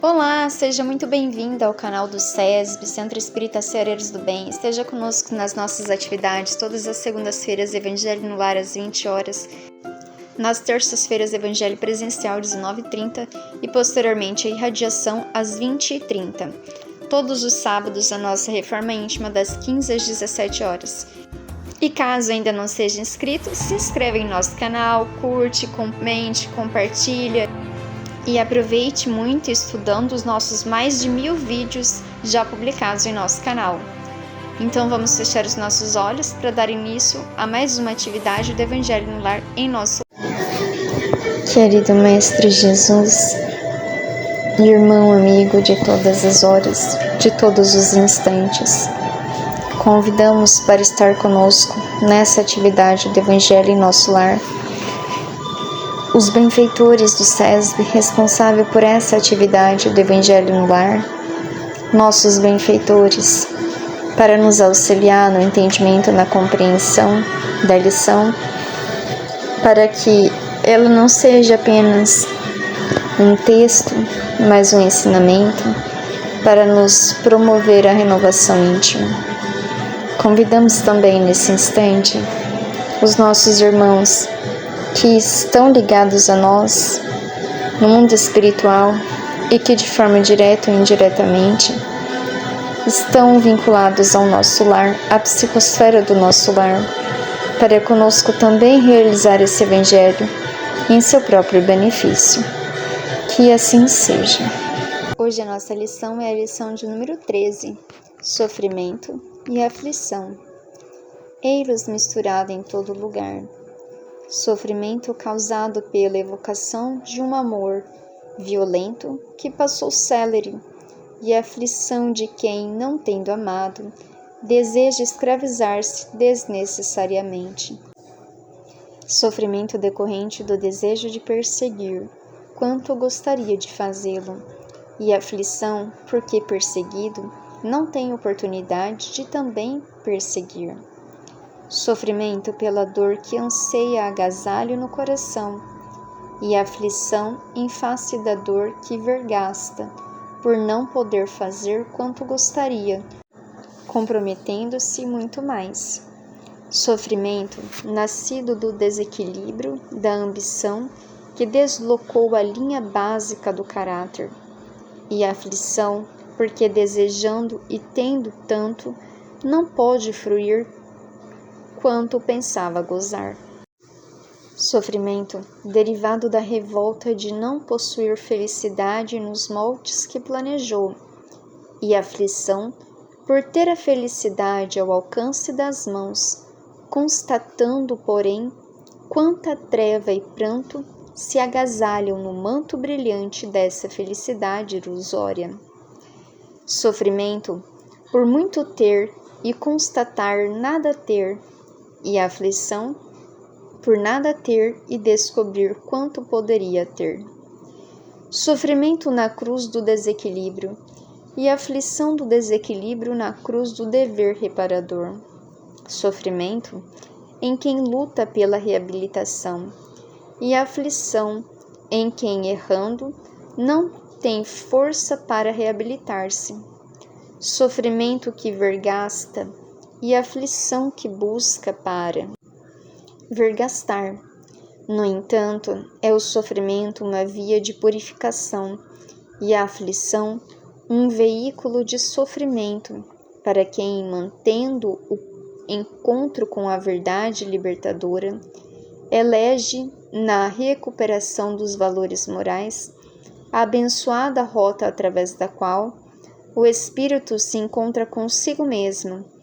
Olá, seja muito bem-vinda ao canal do SESB, Centro Espírita Ceareiros do Bem. Esteja conosco nas nossas atividades, todas as segundas-feiras, Evangelho no Lar às 20 horas, nas terças-feiras, Evangelho presencial às 19h30 e posteriormente a irradiação às 20h30. Todos os sábados, a nossa reforma íntima das 15 às 17 horas. E caso ainda não seja inscrito, se inscreva em nosso canal, curte, comente, compartilha. E aproveite muito estudando os nossos mais de 1000 vídeos já publicados em nosso canal. Então vamos fechar os nossos olhos para dar início a mais uma atividade do Evangelho no Lar em nosso lar. Querido Mestre Jesus, irmão amigo de todas as horas, de todos os instantes, convidamos para estar conosco nessa atividade do Evangelho em nosso lar os benfeitores do SESB responsável por essa atividade do Evangelho no Lar, nossos benfeitores, para nos auxiliar no entendimento, na compreensão da lição, para que ela não seja apenas um texto, mas um ensinamento, para nos promover a renovação íntima. Convidamos também nesse instante os nossos irmãos que estão ligados a nós no mundo espiritual e que de forma direta ou indiretamente estão vinculados ao nosso lar, à psicosfera do nosso lar, para conosco também realizar esse Evangelho em seu próprio benefício. Que assim seja. Hoje a nossa lição é a lição de número 13, Sofrimento e Aflição. Ei-los misturado em todo lugar. Sofrimento causado pela evocação de um amor violento que passou célere, e a aflição de quem, não tendo amado, deseja escravizar-se desnecessariamente. Sofrimento decorrente do desejo de perseguir, quanto gostaria de fazê-lo, e aflição porque perseguido não tem oportunidade de também perseguir. Sofrimento pela dor que anseia agasalho no coração, e aflição em face da dor que vergasta, por não poder fazer quanto gostaria, comprometendo-se muito mais. Sofrimento nascido do desequilíbrio da ambição que deslocou a linha básica do caráter, e aflição porque desejando e tendo tanto, não pode fruir quanto pensava gozar. Sofrimento derivado da revolta de não possuir felicidade nos moldes que planejou, e aflição por ter a felicidade ao alcance das mãos, constatando, porém, quanta treva e pranto se agasalham no manto brilhante dessa felicidade ilusória. Sofrimento por muito ter e constatar nada ter, e a aflição por nada ter e descobrir quanto poderia ter. Sofrimento na cruz do desequilíbrio e aflição do desequilíbrio na cruz do dever reparador. Sofrimento em quem luta pela reabilitação e aflição em quem, errando, não tem força para reabilitar-se. Sofrimento que vergasta e aflição que busca para vergastar. No entanto, é o sofrimento uma via de purificação e a aflição um veículo de sofrimento para quem, mantendo o encontro com a verdade libertadora, elege na recuperação dos valores morais a abençoada rota através da qual o espírito se encontra consigo mesmo,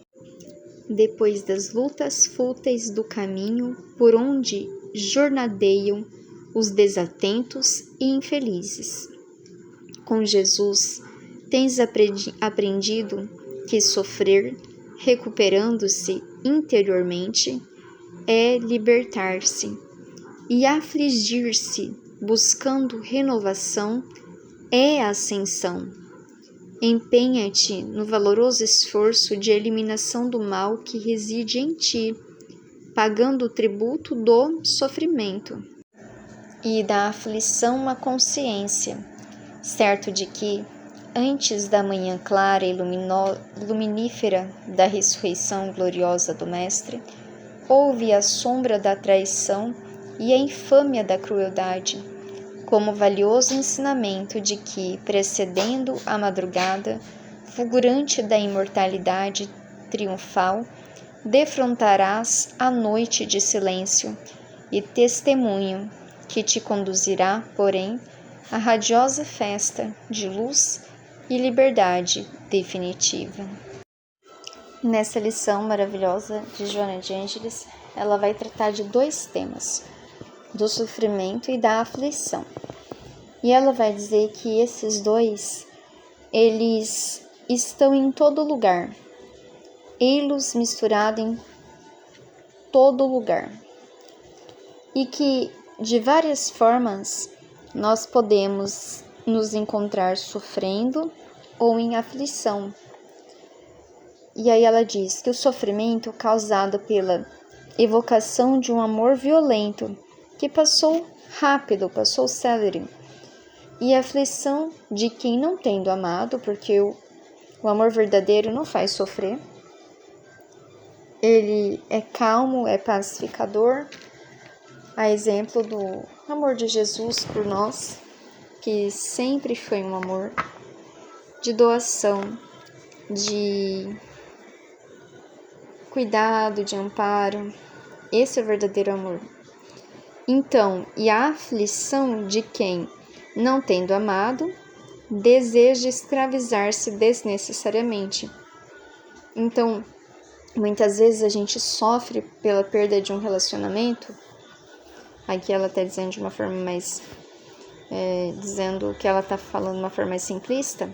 depois das lutas fúteis do caminho por onde jornadeiam os desatentos e infelizes. Com Jesus, tens aprendido que sofrer, recuperando-se interiormente, é libertar-se, e afligir-se, buscando renovação, é ascensão. Empenha-te no valoroso esforço de eliminação do mal que reside em ti, pagando o tributo do sofrimento e da aflição à consciência, certo de que, antes da manhã clara e luminífera da ressurreição gloriosa do Mestre, houve a sombra da traição e a infâmia da crueldade, como valioso ensinamento de que, precedendo a madrugada fulgurante da imortalidade triunfal, defrontarás a noite de silêncio e testemunho que te conduzirá, porém, à radiosa festa de luz e liberdade definitiva. Nessa lição maravilhosa de Joana de Ângeles, ela vai tratar de 2 temas, do sofrimento e da aflição. E ela vai dizer que esses 2, eles estão em todo lugar, ei-los misturados em todo lugar. E que, de várias formas, nós podemos nos encontrar sofrendo ou em aflição. E aí ela diz que o sofrimento causado pela evocação de um amor violento, que passou rápido, passou célere, e a aflição de quem não tendo amado, porque o amor verdadeiro não faz sofrer, ele é calmo, é pacificador, a exemplo do amor de Jesus por nós, que sempre foi um amor de doação, de cuidado, de amparo. Esse é o verdadeiro amor. Então, e a aflição de quem, não tendo amado, deseja escravizar-se desnecessariamente. Então, muitas vezes a gente sofre pela perda de um relacionamento. Aqui ela está dizendo de uma forma mais... dizendo que ela está falando de uma forma mais simplista.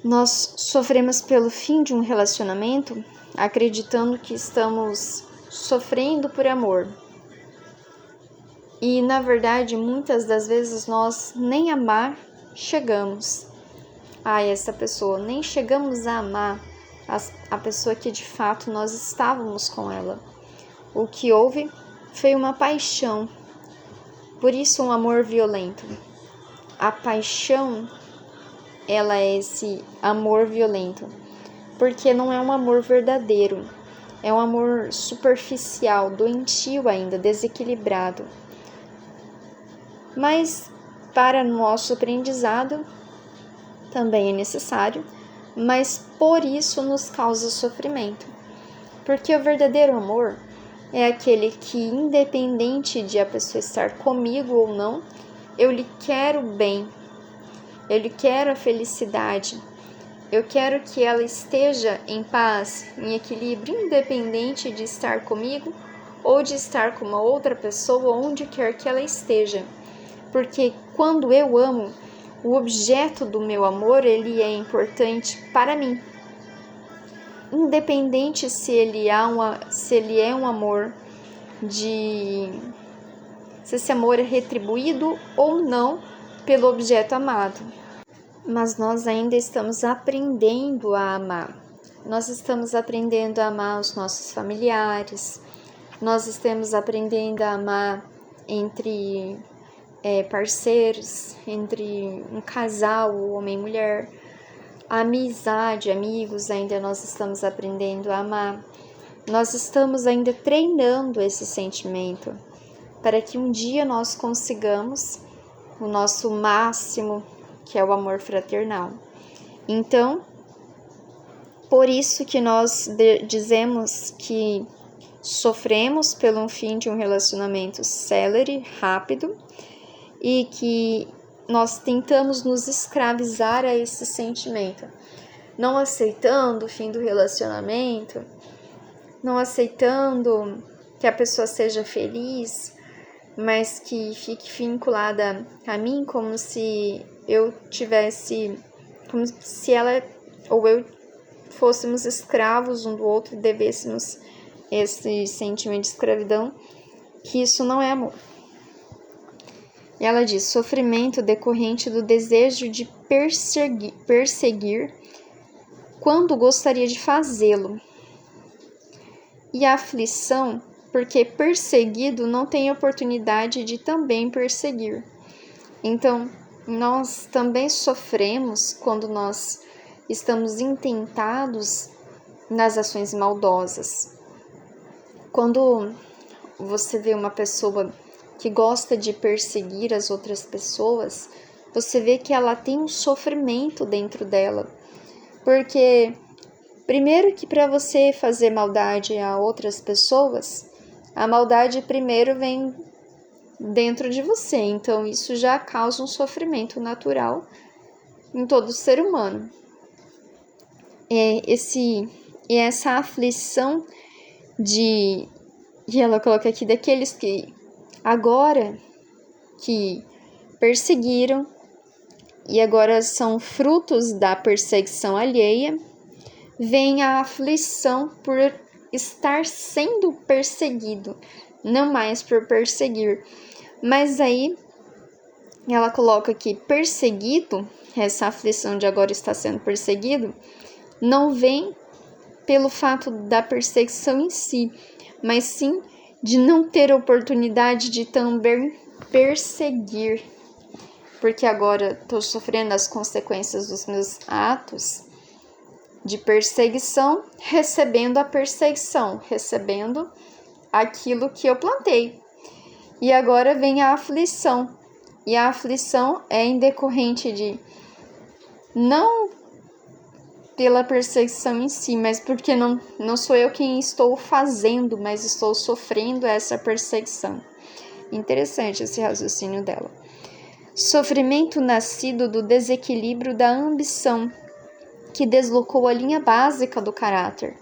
Nós sofremos pelo fim de um relacionamento, acreditando que estamos sofrendo por amor. E, na verdade, muitas das vezes nós nem amar chegamos a essa pessoa, nem chegamos a amar a pessoa que de fato nós estávamos com ela. O que houve foi uma paixão, por isso um amor violento. A paixão, ela é esse amor violento, porque não é um amor verdadeiro, é um amor superficial, doentio ainda, desequilibrado. Mas para nosso aprendizado também é necessário, mas por isso nos causa sofrimento. Porque o verdadeiro amor é aquele que, independente de a pessoa estar comigo ou não, eu lhe quero bem, eu lhe quero a felicidade, eu quero que ela esteja em paz, em equilíbrio, independente de estar comigo ou de estar com uma outra pessoa, onde quer que ela esteja. Porque quando eu amo, o objeto do meu amor, ele é importante para mim. Independente se ele é um amor se esse amor é retribuído ou não pelo objeto amado. Mas nós ainda estamos aprendendo a amar. Nós estamos aprendendo a amar os nossos familiares. Nós estamos aprendendo a amar entre parceiros, entre um casal, homem e mulher. A amizade, amigos, ainda nós estamos aprendendo a amar. Nós estamos ainda treinando esse sentimento para que um dia nós consigamos o nosso máximo, que é o amor fraternal. Então, por isso que nós dizemos que sofremos pelo fim de um relacionamento célere, rápido, e que nós tentamos nos escravizar a esse sentimento, não aceitando o fim do relacionamento, não aceitando que a pessoa seja feliz, mas que fique vinculada a mim como se ela ou eu fôssemos escravos um do outro e devêssemos esse sentimento de escravidão, que isso não é amor. E ela diz, sofrimento decorrente do desejo de perseguir quando gostaria de fazê-lo. E a aflição, porque perseguido não tem oportunidade de também perseguir. Então, nós também sofremos quando nós estamos intentados nas ações maldosas. Quando você vê uma pessoa que gosta de perseguir as outras pessoas, você vê que ela tem um sofrimento dentro dela. Porque, primeiro que para você fazer maldade a outras pessoas, a maldade primeiro vem dentro de você. Então, isso já causa um sofrimento natural em todo ser humano. Essa aflição e ela coloca aqui, daqueles que agora que perseguiram e agora são frutos da perseguição alheia, vem a aflição por estar sendo perseguido, não mais por perseguir. Mas aí ela coloca aqui, perseguido, essa aflição de agora estar sendo perseguido, não vem pelo fato da perseguição em si, mas sim de não ter oportunidade de também perseguir, porque agora estou sofrendo as consequências dos meus atos de perseguição, recebendo a perseguição, recebendo aquilo que eu plantei. E agora vem a aflição, e a aflição é em decorrente de não pela perseguição em si, mas porque não sou eu quem estou fazendo, mas estou sofrendo essa perseguição. Interessante esse raciocínio dela. Sofrimento nascido do desequilíbrio da ambição, que deslocou a linha básica do caráter.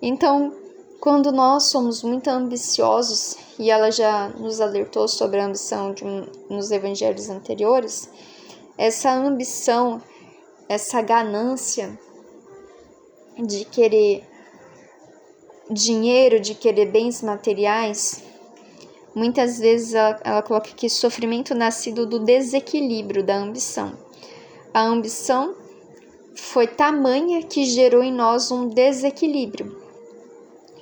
Então, quando nós somos muito ambiciosos, e ela já nos alertou sobre a ambição nos evangelhos anteriores, essa ambição, essa ganância de querer dinheiro, de querer bens materiais, muitas vezes ela coloca aqui sofrimento nascido do desequilíbrio da ambição. A ambição foi tamanha que gerou em nós um desequilíbrio.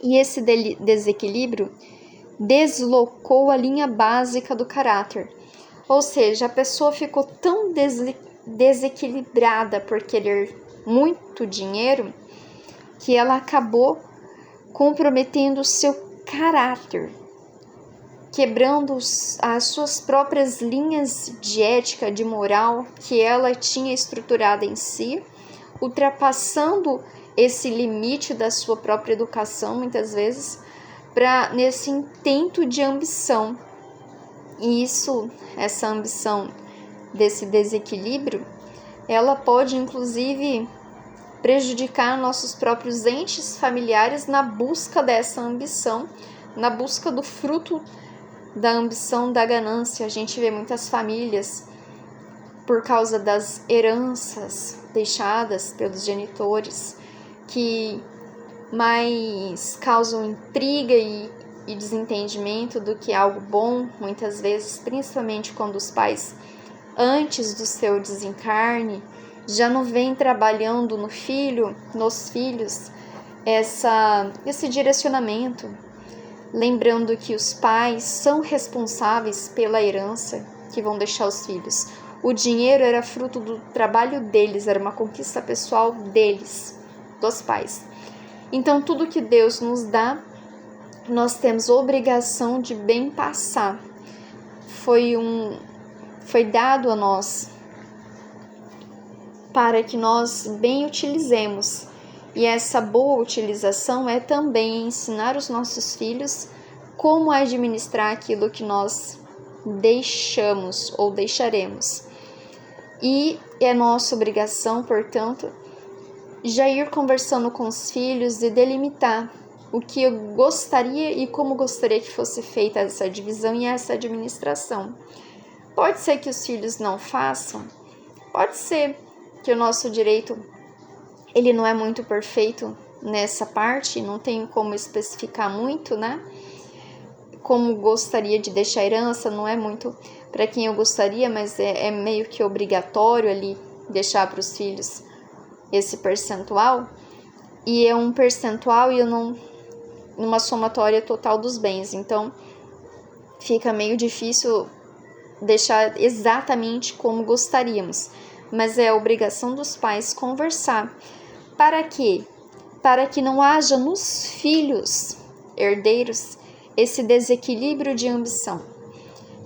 E esse desequilíbrio deslocou a linha básica do caráter. Ou seja, a pessoa ficou tão desequilibrada por querer muito dinheiro que ela acabou comprometendo o seu caráter, quebrando as suas próprias linhas de ética, de moral que ela tinha estruturada em si, ultrapassando esse limite da sua própria educação, muitas vezes, nesse intento de ambição. E essa ambição desse desequilíbrio, ela pode, inclusive, prejudicar nossos próprios entes familiares na busca dessa ambição, na busca do fruto da ambição, da ganância. A gente vê muitas famílias, por causa das heranças deixadas pelos genitores, que mais causam intriga e desentendimento do que algo bom, muitas vezes, principalmente quando os pais, antes do seu desencarne, já não vem trabalhando nos filhos, esse direcionamento, lembrando que os pais são responsáveis pela herança que vão deixar os filhos. O dinheiro era fruto do trabalho deles, era uma conquista pessoal deles, dos pais. Então, tudo que Deus nos dá, nós temos obrigação de bem passar. Foi dado a nós para que nós bem utilizemos. E essa boa utilização é também ensinar os nossos filhos como administrar aquilo que nós deixamos ou deixaremos. E é nossa obrigação, portanto, já ir conversando com os filhos e delimitar o que eu gostaria e como gostaria que fosse feita essa divisão e essa administração. Pode ser que os filhos não façam, pode ser que o nosso direito ele não é muito perfeito nessa parte, não tenho como especificar muito, né? Como gostaria de deixar herança, não é muito para quem eu gostaria, mas é meio que obrigatório ali deixar para os filhos esse percentual. E é um percentual e eu não numa somatória total dos bens, então fica meio difícil deixar exatamente como gostaríamos, mas é a obrigação dos pais conversar. Para quê? Para que não haja nos filhos herdeiros esse desequilíbrio de ambição.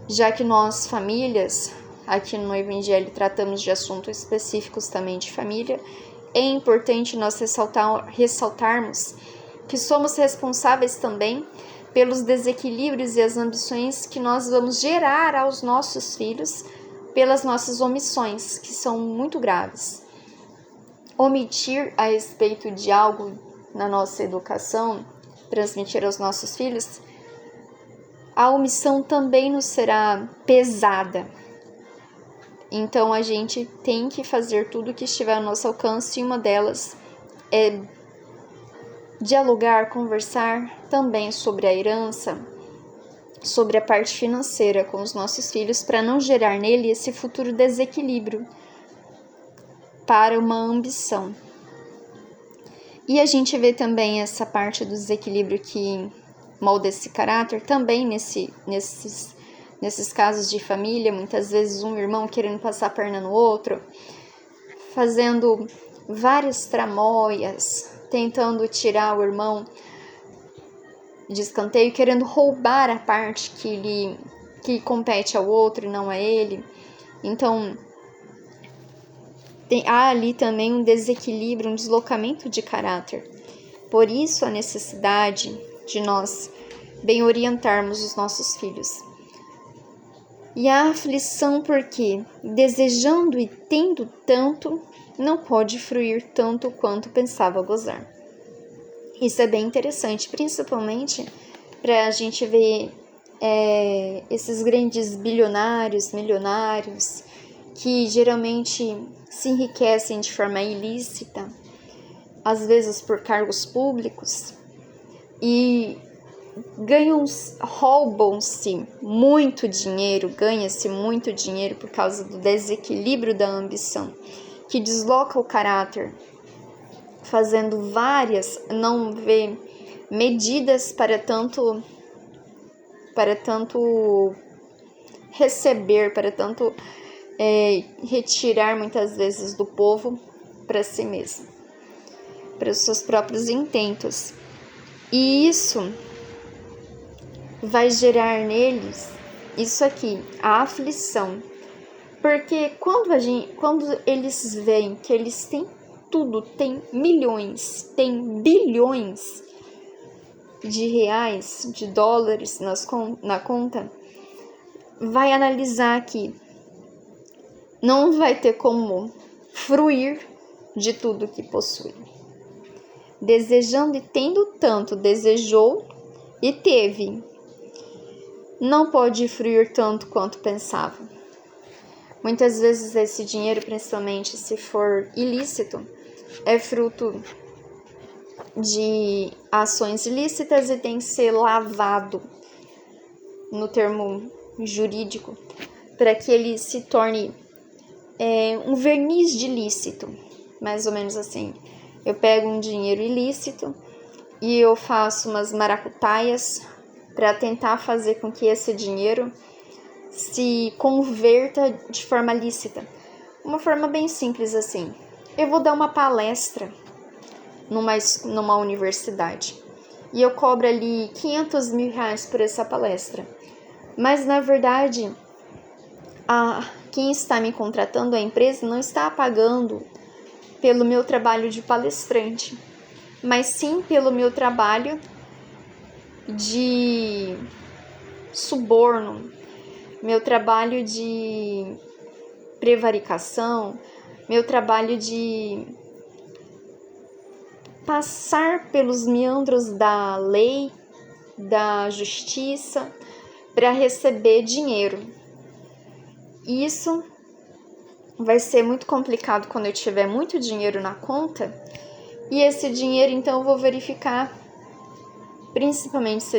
Já que nós, famílias, aqui no Evangelho tratamos de assuntos específicos também de família, é importante nós ressaltarmos que somos responsáveis também pelos desequilíbrios e as ambições que nós vamos gerar aos nossos filhos pelas nossas omissões, que são muito graves. Omitir a respeito de algo na nossa educação, transmitir aos nossos filhos, a omissão também nos será pesada. Então a gente tem que fazer tudo o que estiver ao nosso alcance, e uma delas é dialogar, conversar também sobre a herança, sobre a parte financeira com os nossos filhos, para não gerar nele esse futuro desequilíbrio para uma ambição. E a gente vê também essa parte do desequilíbrio que molda esse caráter também nesses casos de família, muitas vezes um irmão querendo passar a perna no outro, fazendo várias tramóias, tentando tirar o irmão de escanteio, querendo roubar a parte que compete ao outro e não a ele. Então, há ali também um desequilíbrio, um deslocamento de caráter. Por isso, a necessidade de nós bem orientarmos os nossos filhos. E a aflição, porque desejando e tendo tanto, não pode fruir tanto quanto pensava gozar. Isso é bem interessante, principalmente para a gente ver esses grandes bilionários, milionários, que geralmente se enriquecem de forma ilícita, às vezes por cargos públicos, e roubam-se muito dinheiro, ganha-se muito dinheiro por causa do desequilíbrio da ambição, que desloca o caráter, fazendo várias, não vê medidas para tanto receber, para tanto retirar muitas vezes do povo para si mesmo, para os seus próprios intentos. E isso vai gerar neles isso aqui, a aflição. Porque quando eles veem que eles têm tudo, tem milhões, tem bilhões de reais, de dólares na conta, vai analisar que não vai ter como fruir de tudo que possui. Desejando e tendo tanto, desejou e teve, não pode fruir tanto quanto pensava. Muitas vezes esse dinheiro, principalmente se for ilícito, é fruto de ações ilícitas e tem que ser lavado, no termo jurídico, para que ele se torne um verniz de lícito, mais ou menos assim. Eu pego um dinheiro ilícito e eu faço umas maracutaias para tentar fazer com que esse dinheiro se converta de forma lícita. Uma forma bem simples assim. Eu vou dar uma palestra numa universidade e eu cobro ali 500 mil reais por essa palestra. Mas, na verdade, quem está me contratando, a empresa, não está pagando pelo meu trabalho de palestrante, mas sim pelo meu trabalho de suborno, meu trabalho de prevaricação, meu trabalho de passar pelos meandros da lei, da justiça, para receber dinheiro. Isso vai ser muito complicado quando eu tiver muito dinheiro na conta, e esse dinheiro, então, eu vou verificar, principalmente se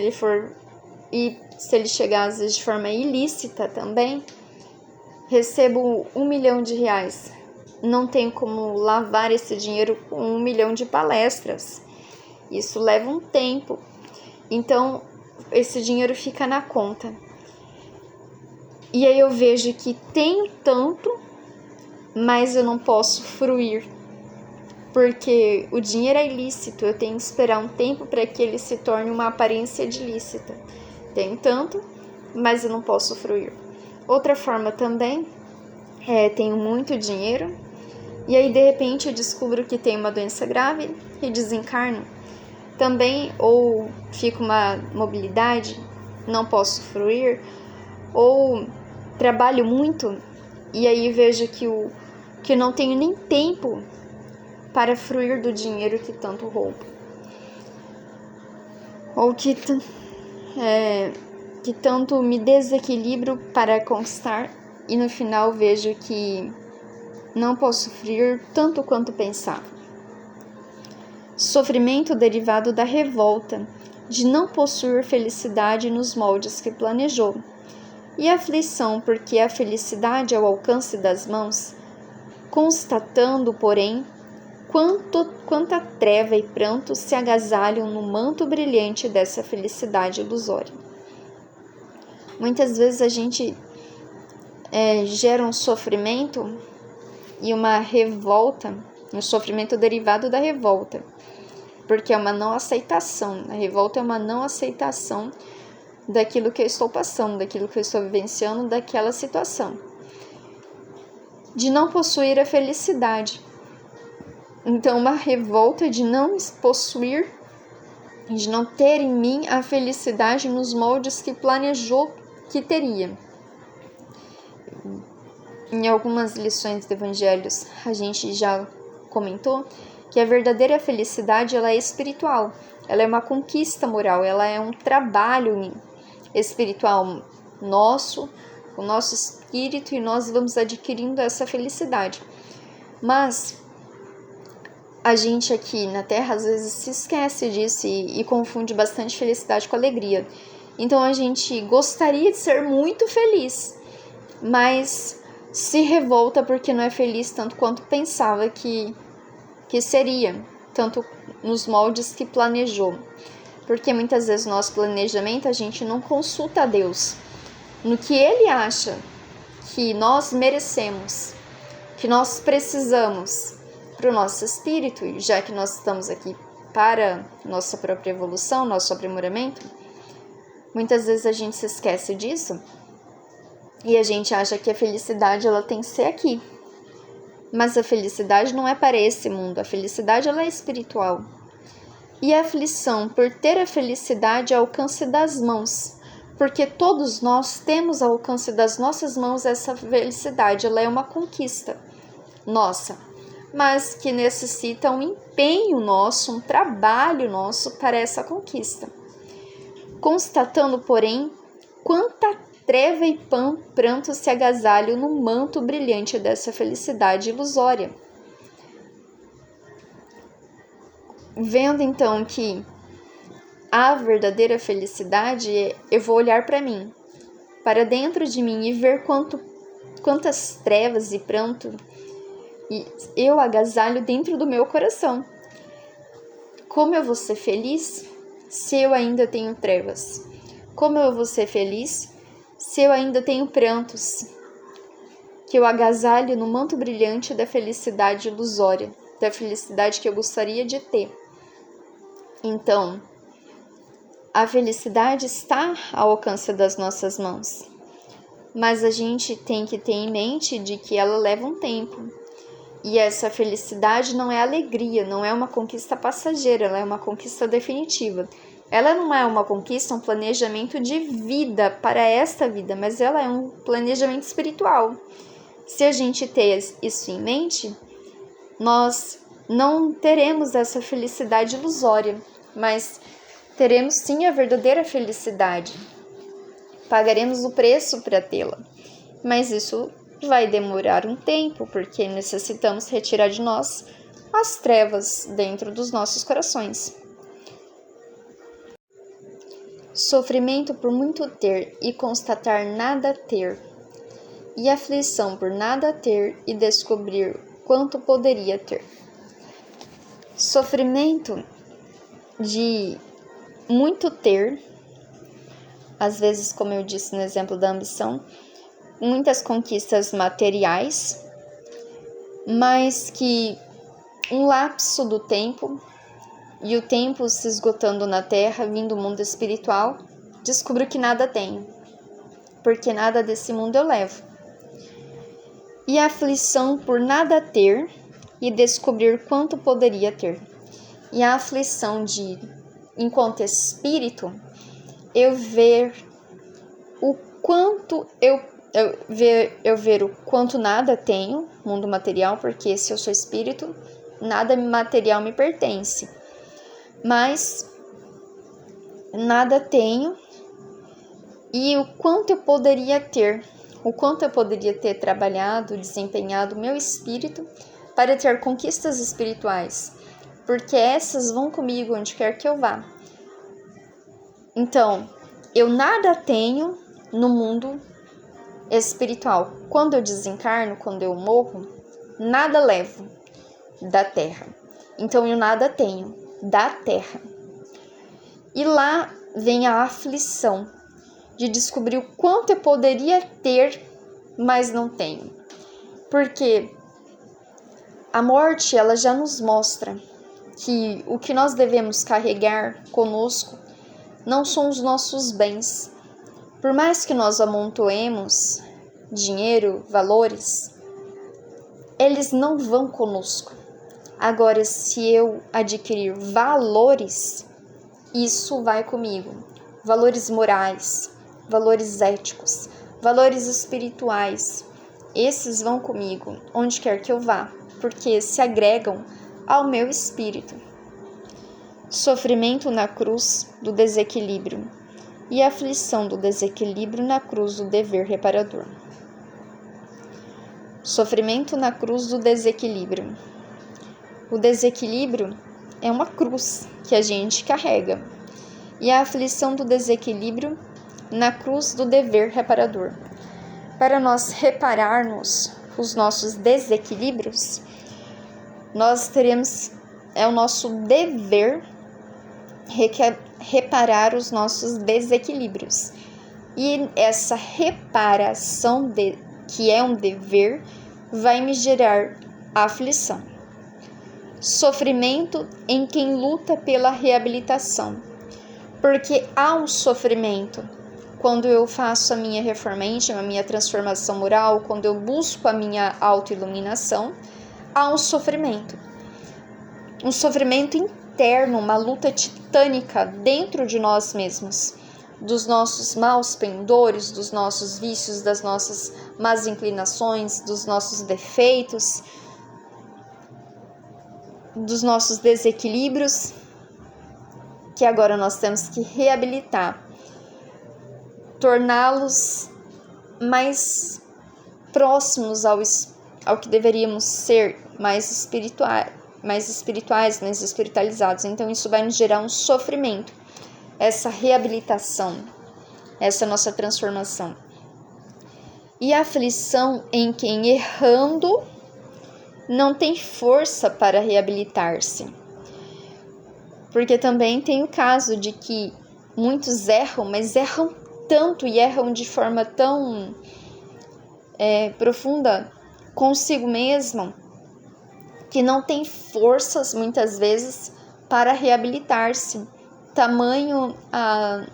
ele chegar às vezes de forma ilícita também, recebo 1 milhão de reais. Não tenho como lavar esse dinheiro com 1 milhão de palestras. Isso leva um tempo. Então, esse dinheiro fica na conta. E aí eu vejo que tenho tanto, mas eu não posso fruir, porque o dinheiro é ilícito, eu tenho que esperar um tempo para que ele se torne uma aparência de lícita. Tenho tanto, mas eu não posso fruir. Outra forma também tenho muito dinheiro, e aí de repente eu descubro que tenho uma doença grave e desencarno. Também, ou fico uma mobilidade, não posso fruir, ou trabalho muito, e aí vejo que não tenho nem tempo para fruir do dinheiro que tanto roubo. Ou que tanto me desequilibro para conquistar, e no final vejo que não posso fruir tanto quanto pensava. Sofrimento derivado da revolta, de não possuir felicidade nos moldes que planejou. E aflição, porque a felicidade é ao alcance das mãos, constatando, porém, quanta treva e pranto se agasalham no manto brilhante dessa felicidade ilusória. Muitas vezes a gente gera um sofrimento e uma revolta, um sofrimento derivado da revolta, porque é uma não aceitação. A revolta é uma não aceitação daquilo que eu estou passando, daquilo que eu estou vivenciando, daquela situação. De não possuir a felicidade. Então, uma revolta de não possuir, de não ter em mim a felicidade nos moldes que planejou que teria. Em algumas lições do Evangelhos, a gente já comentou que a verdadeira felicidade ela é espiritual, ela é uma conquista moral, ela é um trabalho espiritual nosso, o nosso espírito, e nós vamos adquirindo essa felicidade. Mas a gente aqui na Terra às vezes se esquece disso e confunde bastante felicidade com alegria. Então a gente gostaria de ser muito feliz, mas se revolta porque não é feliz tanto quanto pensava que seria, tanto nos moldes que planejou. Porque muitas vezes no nosso planejamento a gente não consulta a Deus no que Ele acha que nós merecemos, que nós precisamos para o nosso espírito, e já que nós estamos aqui para nossa própria evolução, nosso aprimoramento, muitas vezes a gente se esquece disso e a gente acha que a felicidade ela tem que ser aqui. Mas a felicidade não é para esse mundo, a felicidade ela é espiritual. E a aflição por ter a felicidade ao alcance das mãos, porque todos nós temos ao alcance das nossas mãos essa felicidade, ela é uma conquista nossa, mas que necessita um empenho nosso, um trabalho nosso para essa conquista. Constatando, porém, quanta treva e pranto se agasalham no manto brilhante dessa felicidade ilusória. Vendo então que a verdadeira felicidade, eu vou olhar para mim, para dentro de mim e ver quantas trevas e pranto eu agasalho dentro do meu coração. Como eu vou ser feliz se eu ainda tenho trevas? Como eu vou ser feliz se eu ainda tenho prantos que eu agasalho no manto brilhante da felicidade ilusória, da felicidade que eu gostaria de ter? Então, a felicidade está ao alcance das nossas mãos, mas a gente tem que ter em mente de que ela leva um tempo. E essa felicidade não é alegria, não é uma conquista passageira, ela é uma conquista definitiva. Ela não é uma conquista, um planejamento de vida para esta vida, mas ela é um planejamento espiritual. Se a gente ter isso em mente, nós não teremos essa felicidade ilusória, mas teremos sim a verdadeira felicidade. Pagaremos o preço para tê-la, mas isso vai demorar um tempo, porque necessitamos retirar de nós as trevas dentro dos nossos corações. Sofrimento por muito ter e constatar nada ter, e aflição por nada ter e descobrir quanto poderia ter. Sofrimento de muito ter, às vezes, como eu disse no exemplo da ambição, muitas conquistas materiais, mas que um lapso do tempo e o tempo se esgotando na Terra, vindo do mundo espiritual, descubro que nada tenho, porque nada desse mundo eu levo. E a aflição por nada ter e descobrir quanto poderia ter. E a aflição de, enquanto espírito, eu ver o quanto eu ver o quanto nada tenho, mundo material, porque se eu sou espírito, nada material me pertence. Mas nada tenho e o quanto eu poderia ter, trabalhado, desempenhado meu espírito para ter conquistas espirituais, porque essas vão comigo onde quer que eu vá. Então, eu nada tenho no mundo espiritual. Quando eu desencarno, quando eu morro, nada levo da Terra. Então, eu nada tenho da Terra. E lá vem a aflição de descobrir o quanto eu poderia ter, mas não tenho. Porque a morte, ela já nos mostra que o que nós devemos carregar conosco não são os nossos bens. Por mais que nós amontoemos dinheiro, valores, eles não vão conosco. Agora, se eu adquirir valores, isso vai comigo. Valores morais, valores éticos, valores espirituais, esses vão comigo, onde quer que eu vá, porque se agregam ao meu espírito. Sofrimento na cruz do desequilíbrio e aflição do desequilíbrio na cruz do dever reparador. Sofrimento na cruz do desequilíbrio. O desequilíbrio é uma cruz que a gente carrega, e a aflição do desequilíbrio na cruz do dever reparador. Para nós repararmos os nossos desequilíbrios, nós teremos, é o nosso dever reparar os nossos desequilíbrios. E essa reparação, que é um dever, vai me gerar aflição. Sofrimento em quem luta pela reabilitação. Porque há um sofrimento quando eu faço a minha reformation, a minha transformação moral, quando eu busco a minha autoiluminação, há um sofrimento. Um sofrimento interno, uma luta titânica dentro de nós mesmos, dos nossos maus pendores, dos nossos vícios, das nossas más inclinações, dos nossos defeitos, dos nossos desequilíbrios, que agora nós temos que reabilitar, torná-los mais próximos ao que deveríamos ser, mais espirituais, mais espiritualizados. Então isso vai nos gerar um sofrimento, essa reabilitação, essa nossa transformação. E a aflição em quem errando não tem força para reabilitar-se. Porque também tem o caso de que muitos erram, mas erram tanto e erram de forma tão profunda consigo mesmo, que não tem forças muitas vezes para reabilitar-se. Tamanho a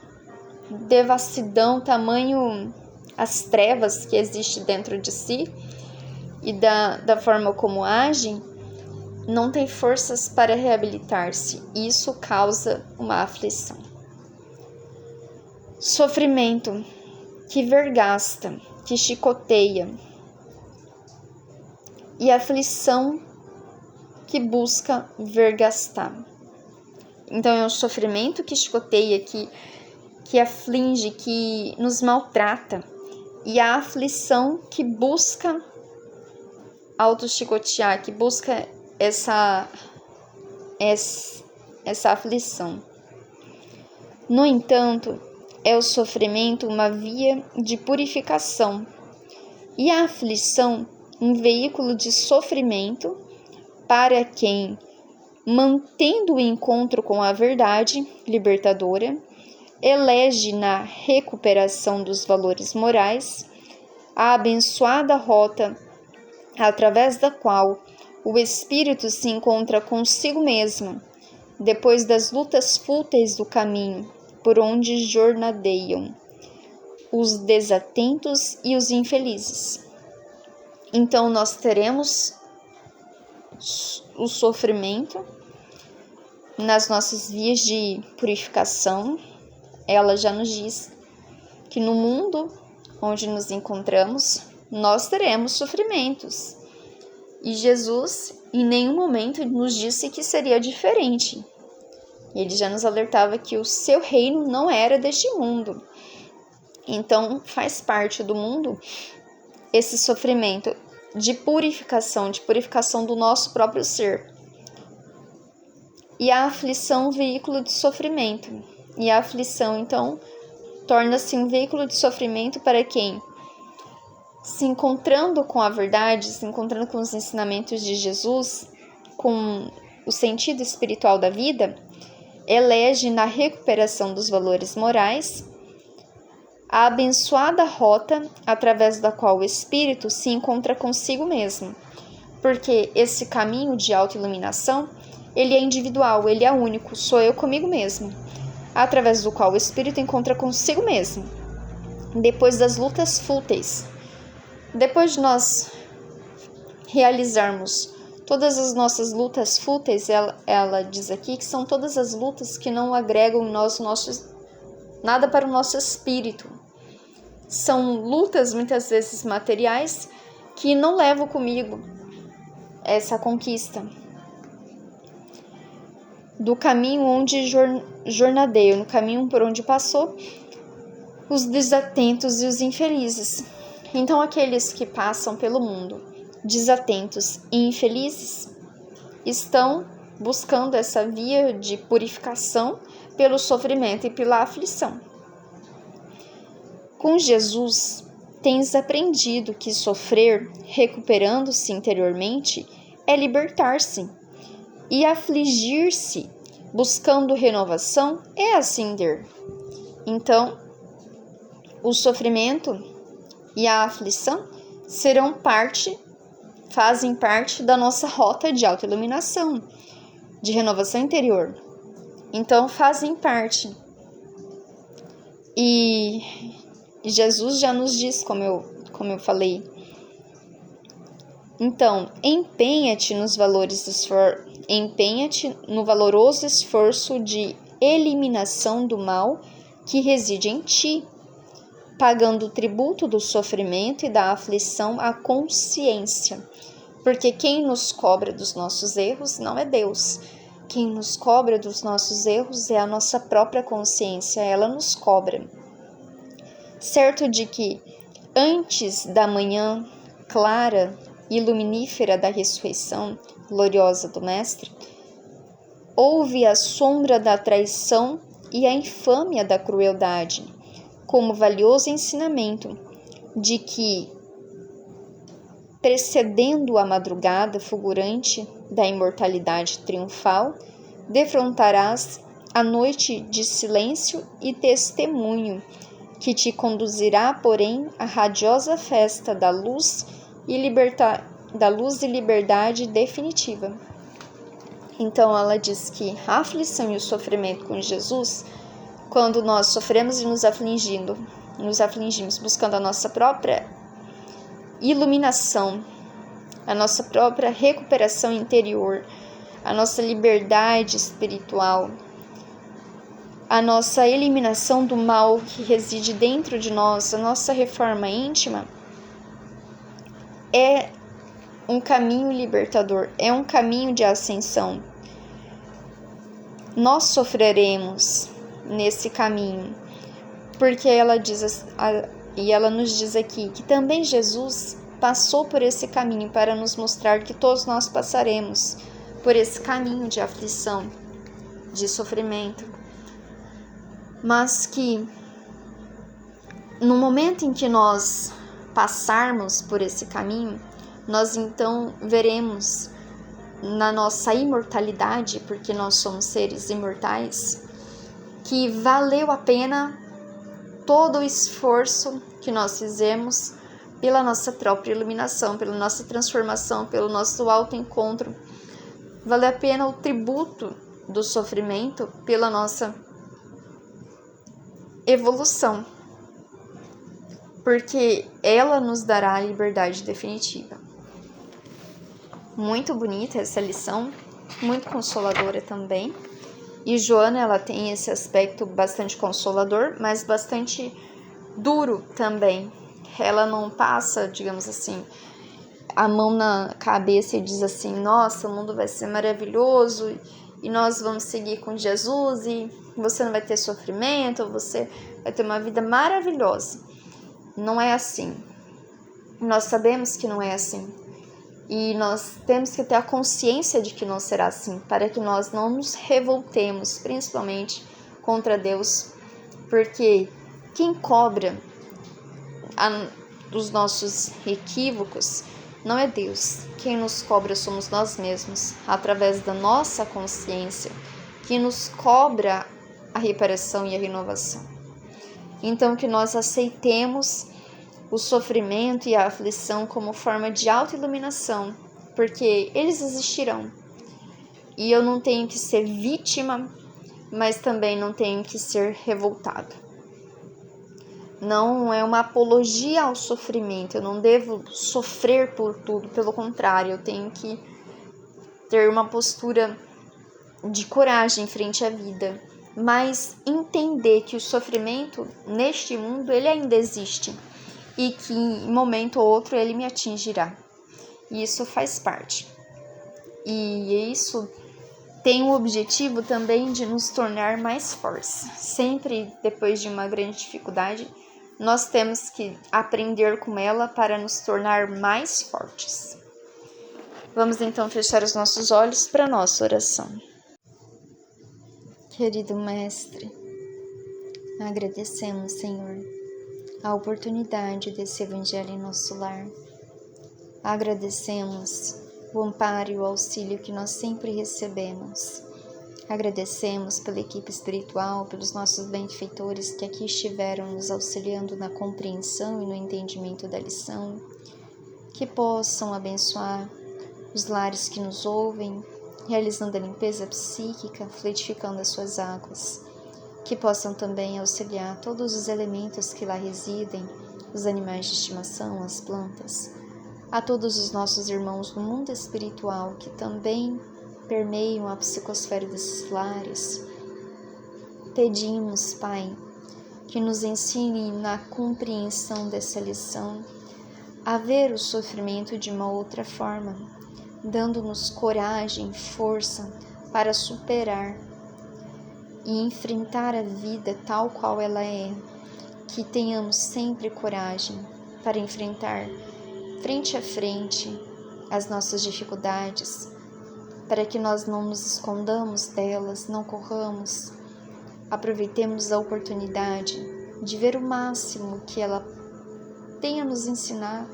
devassidão, tamanho as trevas que existe dentro de si e da forma como age, não tem forças para reabilitar-se. Isso causa uma aflição. Sofrimento que vergasta, que chicoteia, e aflição que busca vergastar. Então é um sofrimento que chicoteia, que aflige, que nos maltrata, e a aflição que busca auto-chicotear, que busca essa aflição. No entanto, é o sofrimento uma via de purificação e a aflição um veículo de sofrimento para quem, mantendo o encontro com a verdade libertadora, elege na recuperação dos valores morais a abençoada rota através da qual o espírito se encontra consigo mesmo, depois das lutas fúteis do caminho por onde jornadeiam os desatentos e os infelizes. Então nós teremos o sofrimento nas nossas vias de purificação. Ela já nos diz que no mundo onde nos encontramos, nós teremos sofrimentos. E Jesus em nenhum momento nos disse que seria diferente. Ele já nos alertava que o seu reino não era deste mundo. Então faz parte do mundo esse sofrimento de purificação do nosso próprio ser. E a aflição, veículo de sofrimento. E a aflição, então, torna-se um veículo de sofrimento para quem, se encontrando com a verdade, se encontrando com os ensinamentos de Jesus, com o sentido espiritual da vida, elege na recuperação dos valores morais a abençoada rota através da qual o espírito se encontra consigo mesmo, porque esse caminho de autoiluminação, ele é individual, ele é único, sou eu comigo mesmo, através do qual o espírito encontra consigo mesmo, depois das lutas fúteis. Depois de nós realizarmos todas as nossas lutas fúteis, ela diz aqui que são todas as lutas que não agregam em nós nada para o nosso espírito. São lutas muitas vezes materiais que não levam comigo essa conquista do caminho onde jornadeio, no caminho por onde passou os desatentos e os infelizes. Então aqueles que passam pelo mundo desatentos e infelizes estão buscando essa via de purificação pelo sofrimento e pela aflição. Com Jesus, tens aprendido que sofrer, recuperando-se interiormente, é libertar-se, e afligir-se, buscando renovação, é ascender. Então, o sofrimento e a aflição fazem parte da nossa rota de autoiluminação, de renovação interior. Então, fazem parte. E Jesus já nos diz, como eu falei. Então, empenha-te no valoroso esforço de eliminação do mal que reside em ti, pagando o tributo do sofrimento e da aflição à consciência. Porque quem nos cobra dos nossos erros não é Deus. Quem nos cobra dos nossos erros é a nossa própria consciência, ela nos cobra. Certo de que, antes da manhã clara e luminífera da ressurreição gloriosa do Mestre, houve a sombra da traição e a infâmia da crueldade, como valioso ensinamento de que, precedendo a madrugada fulgurante da imortalidade triunfal, defrontarás a noite de silêncio e testemunho, que te conduzirá, porém, à radiosa festa da luz e liberdade definitiva. Então ela diz que a aflição e o sofrimento com Jesus, quando nós sofremos e nos afligimos buscando a nossa própria iluminação, a nossa própria recuperação interior, a nossa liberdade espiritual, a nossa eliminação do mal que reside dentro de nós, a nossa reforma íntima, é um caminho libertador, é um caminho de ascensão. Nós sofreremos nesse caminho, porque ela nos diz aqui que também Jesus passou por esse caminho para nos mostrar que todos nós passaremos por esse caminho de aflição, de sofrimento, mas que no momento em que nós passarmos por esse caminho, nós então veremos na nossa imortalidade, porque nós somos seres imortais, que valeu a pena todo o esforço que nós fizemos pela nossa própria iluminação, pela nossa transformação, pelo nosso autoencontro. Vale a pena o tributo do sofrimento pela nossa evolução, porque ela nos dará a liberdade definitiva. Muito bonita essa lição, muito consoladora também. E Joana, ela tem esse aspecto bastante consolador, mas bastante duro também. Ela não passa, digamos assim, a mão na cabeça e diz assim: nossa, o mundo vai ser maravilhoso e nós vamos seguir com Jesus e você não vai ter sofrimento, você vai ter uma vida maravilhosa. Não é assim. Nós sabemos que não é assim. E nós temos que ter a consciência de que não será assim, para que nós não nos revoltemos, principalmente contra Deus, porque quem cobra os nossos equívocos não é Deus. Quem nos cobra somos nós mesmos, através da nossa consciência, que nos cobra a reparação e a renovação. Então, que nós aceitemos o sofrimento e a aflição como forma de autoiluminação, porque eles existirão. E eu não tenho que ser vítima, mas também não tenho que ser revoltado. Não é uma apologia ao sofrimento, eu não devo sofrer por tudo, pelo contrário, eu tenho que ter uma postura de coragem frente à vida, mas entender que o sofrimento neste mundo, ele ainda existe e que em momento ou outro ele me atingirá. E isso faz parte. E isso tem o objetivo também de nos tornar mais fortes. Sempre depois de uma grande dificuldade, nós temos que aprender com ela para nos tornar mais fortes. Vamos então fechar os nossos olhos para a nossa oração. Querido Mestre, agradecemos, Senhor, a oportunidade desse Evangelho em nosso lar. Agradecemos o amparo e o auxílio que nós sempre recebemos. Agradecemos pela equipe espiritual, pelos nossos benfeitores que aqui estiveram nos auxiliando na compreensão e no entendimento da lição, que possam abençoar os lares que nos ouvem, realizando a limpeza psíquica, fluidificando as suas águas, que possam também auxiliar todos os elementos que lá residem, os animais de estimação, as plantas, a todos os nossos irmãos do mundo espiritual que também permeiam a psicosfera desses lares. Pedimos, Pai, que nos ensine na compreensão dessa lição a ver o sofrimento de uma outra forma, dando-nos coragem, força para superar e enfrentar a vida tal qual ela é. Que tenhamos sempre coragem para enfrentar frente a frente as nossas dificuldades, para que nós não nos escondamos delas, não corramos. Aproveitemos a oportunidade de ver o máximo que ela tenha a nos ensinar,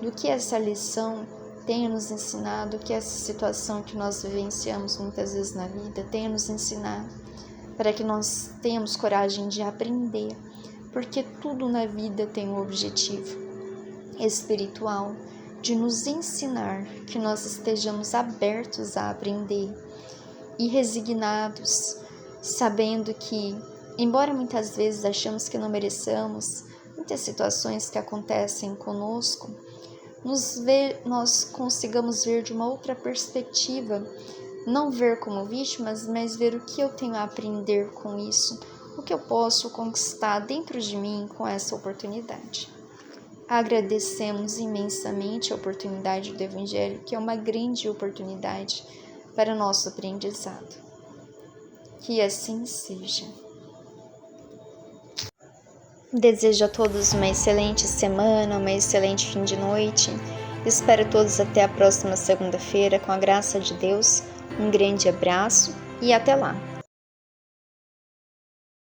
do que essa lição tenha nos ensinado, que essa situação que nós vivenciamos muitas vezes na vida tenha nos ensinar, para que nós tenhamos coragem de aprender, porque tudo na vida tem um objetivo espiritual, de nos ensinar, que nós estejamos abertos a aprender e resignados, sabendo que, embora muitas vezes achamos que não mereçamos, muitas situações que acontecem conosco, nós consigamos ver de uma outra perspectiva, não ver como vítimas, mas ver o que eu tenho a aprender com isso, o que eu posso conquistar dentro de mim com essa oportunidade. Agradecemos imensamente a oportunidade do Evangelho, que é uma grande oportunidade para o nosso aprendizado. Que assim seja. Desejo a todos uma excelente semana, uma excelente fim de noite. Espero todos até a próxima segunda-feira, com a graça de Deus. Um grande abraço e até lá!